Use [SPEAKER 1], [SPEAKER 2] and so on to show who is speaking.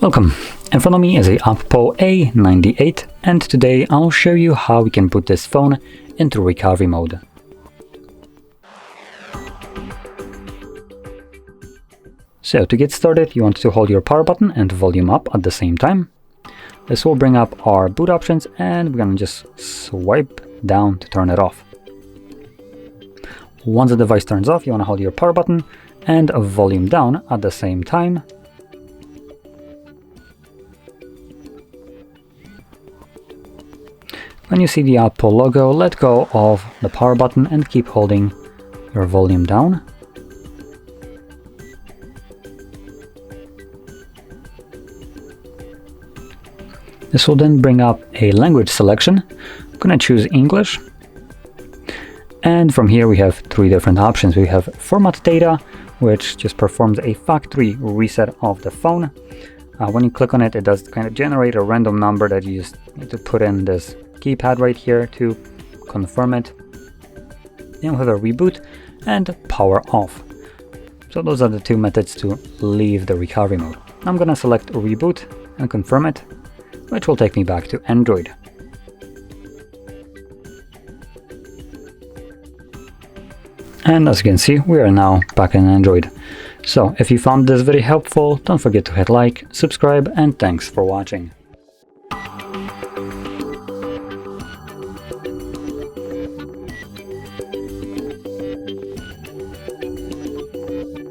[SPEAKER 1] Welcome! In front of me is a OPPO A98 and today I'll show you how we can put this phone into recovery mode. So to get started, you want to hold your power button and volume up at the same time. This will bring up our boot options and we're gonna just swipe down to turn it off. Once the device turns off, you want to hold your power button and volume down at the same time. When you see the OPPO logo, let go of the power button and keep holding your volume down. This will then bring up a language selection. I'm going to choose English. And from here we have three different options. We have format data, which just performs a factory reset of the phone. When you click on it, it does kind of generate a random number that you just need to put in this keypad right here to confirm it. Then we have a reboot and power off. So those are the two methods to leave the recovery mode. I'm going to select reboot and confirm it, which will take me back to Android. And as you can see, we are now back in Android. So if you found this very helpful, don't forget to hit like, subscribe, and thanks for watching.